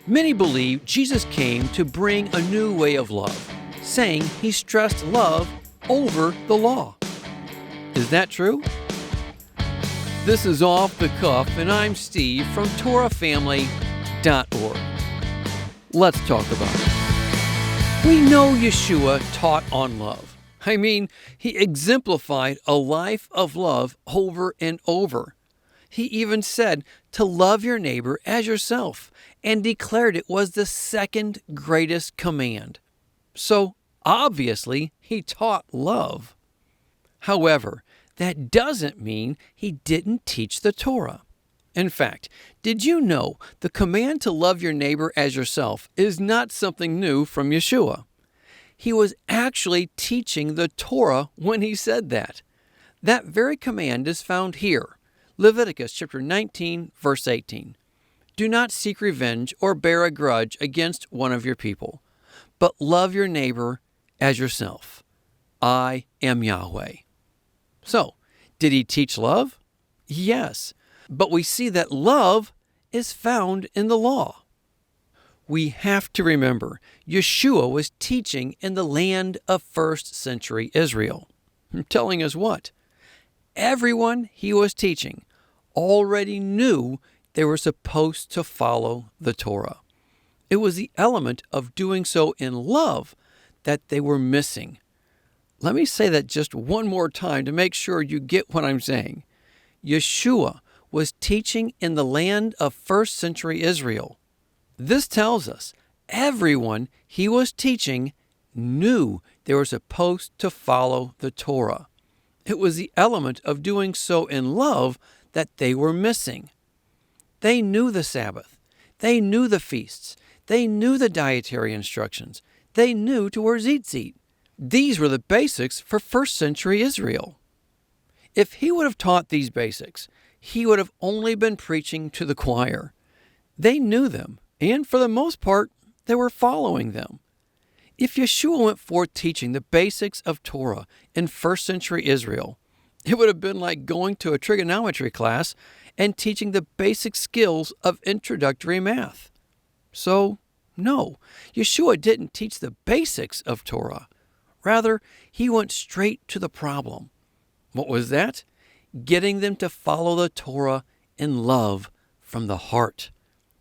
Many believe Jesus came to bring a new way of love, saying he stressed love over the law. Is that true? This is Off the Cuff, and I'm Steve from TorahFamily.org. Let's talk about it. We know Yeshua taught on love. I mean, he exemplified a life of love over and over. He even said to love your neighbor as yourself and declared it was the second greatest command. So, obviously, he taught love. However, that doesn't mean he didn't teach the Torah. In fact, did you know the command to love your neighbor as yourself is not something new from Yeshua? He was actually teaching the Torah when he said that. That very command is found here, Leviticus chapter 19, verse 18. Do not seek revenge or bear a grudge against one of your people, but love your neighbor as yourself. I am Yahweh. So, did he teach love? Yes, but we see that love is found in the law. We have to remember, Yeshua was teaching in the land of first century Israel. Telling us what? Everyone he was teaching already knew they were supposed to follow the Torah. It was the element of doing so in love that they were missing. Let me say that just one more time to make sure you get what I'm saying. Yeshua was teaching in the land of first century Israel. This tells us everyone he was teaching knew they were supposed to follow the Torah. It was the element of doing so in love that they were missing. They knew the Sabbath. They knew the feasts. They knew the dietary instructions. They knew to wear tzitzit. These were the basics for first century Israel. If he would have taught these basics, he would have only been preaching to the choir. They knew them, and for the most part, they were following them. If Yeshua went forth teaching the basics of Torah in first century Israel, it would have been like going to a trigonometry class and teaching the basic skills of introductory math. So, no, Yeshua didn't teach the basics of Torah. Rather, he went straight to the problem. What was that? Getting them to follow the Torah in love from the heart.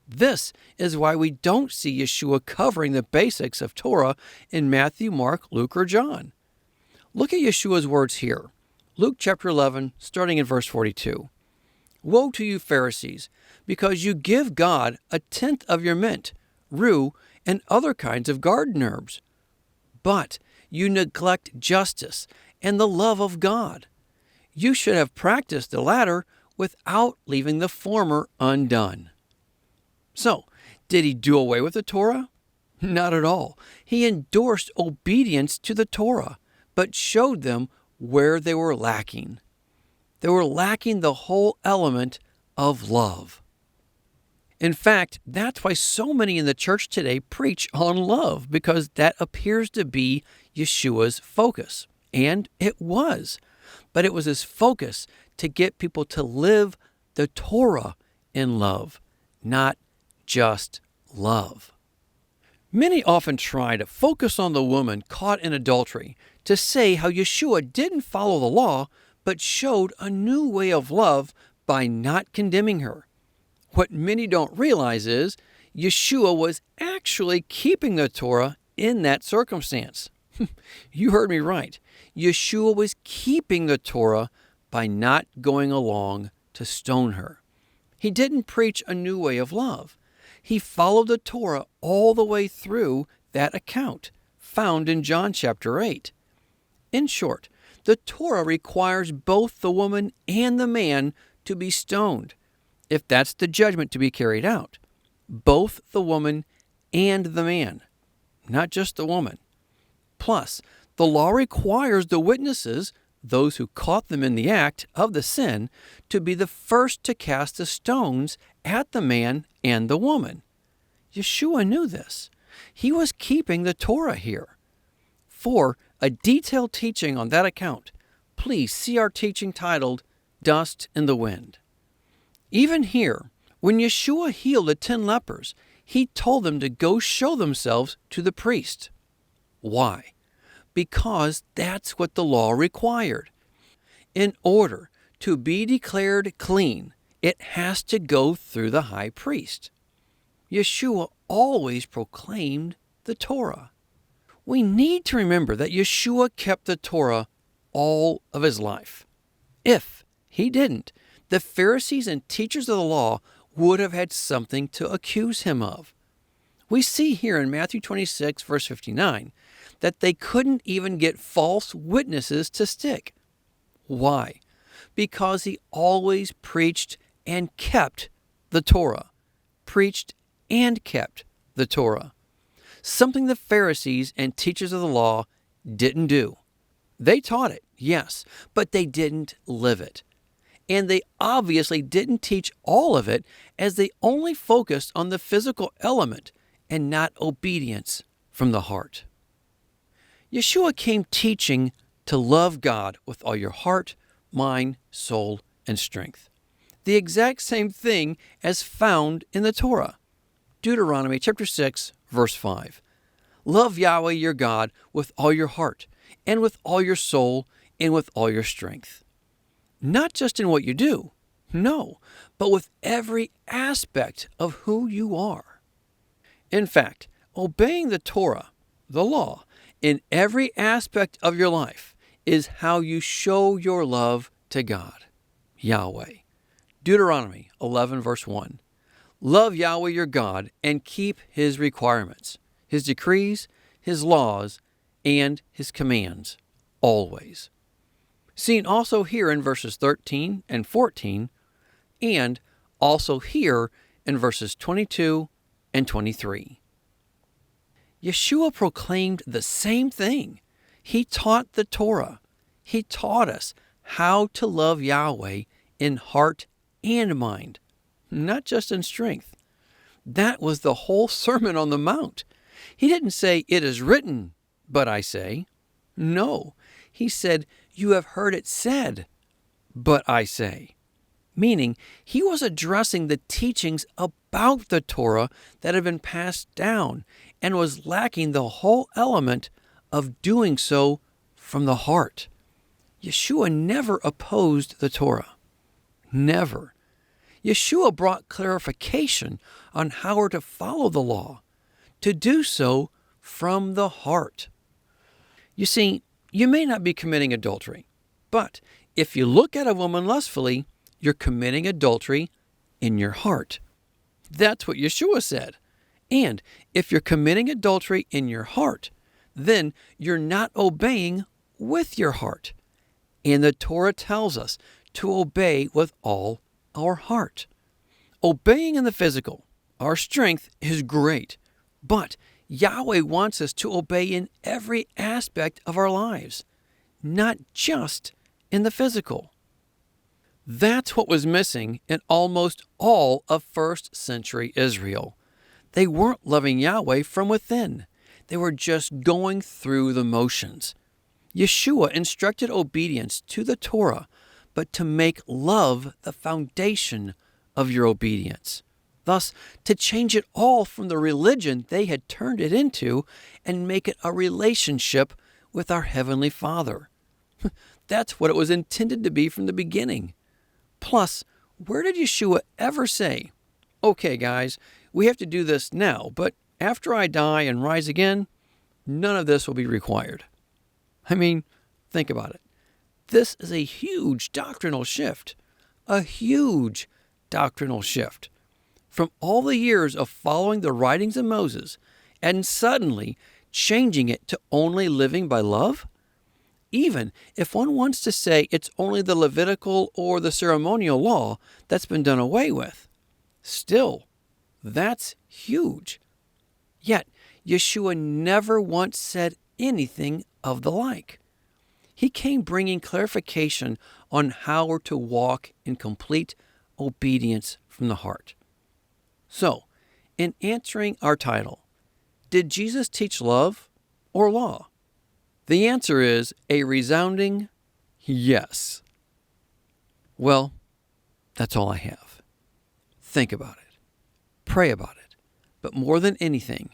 This is why we don't see Yeshua covering the basics of Torah in Matthew, Mark, Luke, or John. Look at Yeshua's words here. Luke chapter 11, starting in verse 42. Woe to you, Pharisees, because you give God a tenth of your mint, rue, and other kinds of garden herbs. But you neglect justice and the love of God. You should have practiced the latter without leaving the former undone. So, did he do away with the Torah? Not at all. He endorsed obedience to the Torah, but showed them where they were lacking. They were lacking the whole element of love. In fact, that's why so many in the church today preach on love, because that appears to be Yeshua's focus. And it was. But it was his focus to get people to live the Torah in love, not just love. Many often try to focus on the woman caught in adultery to say how Yeshua didn't follow the law, but showed a new way of love by not condemning her. What many don't realize is Yeshua was actually keeping the Torah in that circumstance. You heard me right. Yeshua was keeping the Torah by not going along to stone her. He didn't preach a new way of love. He followed the Torah all the way through that account, found in John chapter 8. In short, the Torah requires both the woman and the man to be stoned, if that's the judgment to be carried out. Both the woman and the man, not just the woman. Plus, the law requires the witnesses, those who caught them in the act of the sin, to be the first to cast the stones at the man and the woman. Yeshua knew this. He was keeping the Torah here. For a detailed teaching on that account, please see our teaching titled Dust in the Wind. Even here, when Yeshua healed the 10 lepers, He told them to go show themselves to the priest. Why? Because that's what the law required. In order to be declared clean, it has to go through the high priest. Yeshua always proclaimed the Torah. We need to remember that Yeshua kept the Torah all of his life. If he didn't, the Pharisees and teachers of the law would have had something to accuse him of. We see here in Matthew 26, verse 59, that they couldn't even get false witnesses to stick. Why? Because he always preached and kept the Torah. Preached and kept the Torah. Something the Pharisees and teachers of the law didn't do. They taught it, yes, but they didn't live it. And they obviously didn't teach all of it, as they only focused on the physical element and not obedience from the heart. Yeshua came teaching to love God with all your heart, mind, soul, and strength. The exact same thing as found in the Torah. Deuteronomy chapter 6, verse 5. Love Yahweh your God with all your heart, and with all your soul, and with all your strength. Not just in what you do, no, but with every aspect of who you are. In fact, obeying the Torah, the law, in every aspect of your life is how you show your love to God, Yahweh. Deuteronomy 11, verse 1. Love Yahweh your God and keep his requirements, his decrees, his laws, and his commands, always. Seen also here in verses 13 and 14, and also here in verses 22 and 23. Yeshua proclaimed the same thing. He taught the Torah. He taught us how to love Yahweh in heart and mind, not just in strength. That was the whole Sermon on the Mount. He didn't say, "It is written, but I say." No, he said, "You have heard it said, but I say." Meaning, he was addressing the teachings about the Torah that had been passed down and was lacking the whole element of doing so from the heart. Yeshua never opposed the Torah. Never. Yeshua brought clarification on how we're to follow the law, to do so from the heart. You see, you may not be committing adultery, but if you look at a woman lustfully, you're committing adultery in your heart. That's what Yeshua said. And if you're committing adultery in your heart, then you're not obeying with your heart. And the Torah tells us to obey with all our heart. Obeying in the physical, our strength is great, but Yahweh wants us to obey in every aspect of our lives, not just in the physical. That's what was missing in almost all of first century Israel. They weren't loving Yahweh from within. They were just going through the motions. Yeshua instructed obedience to the Torah, but to make love the foundation of your obedience. Thus, to change it all from the religion they had turned it into and make it a relationship with our Heavenly Father. That's what it was intended to be from the beginning. Plus, where did Yeshua ever say, "Okay, guys, we have to do this now, but after I die and rise again, none of this will be required"? I mean, think about it. This is a huge doctrinal shift. A huge doctrinal shift. From all the years of following the writings of Moses and suddenly changing it to only living by love? Even if one wants to say it's only the Levitical or the ceremonial law that's been done away with, still, that's huge. Yet, Yeshua never once said anything of the like. He came bringing clarification on how we're to walk in complete obedience from the heart. So, in answering our title, did Jesus teach love or law? The answer is a resounding yes. Well, that's all I have. Think about it. Pray about it. but more than anything,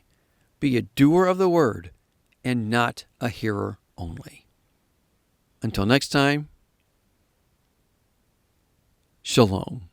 be a doer of the word and not a hearer only. Until next time, shalom.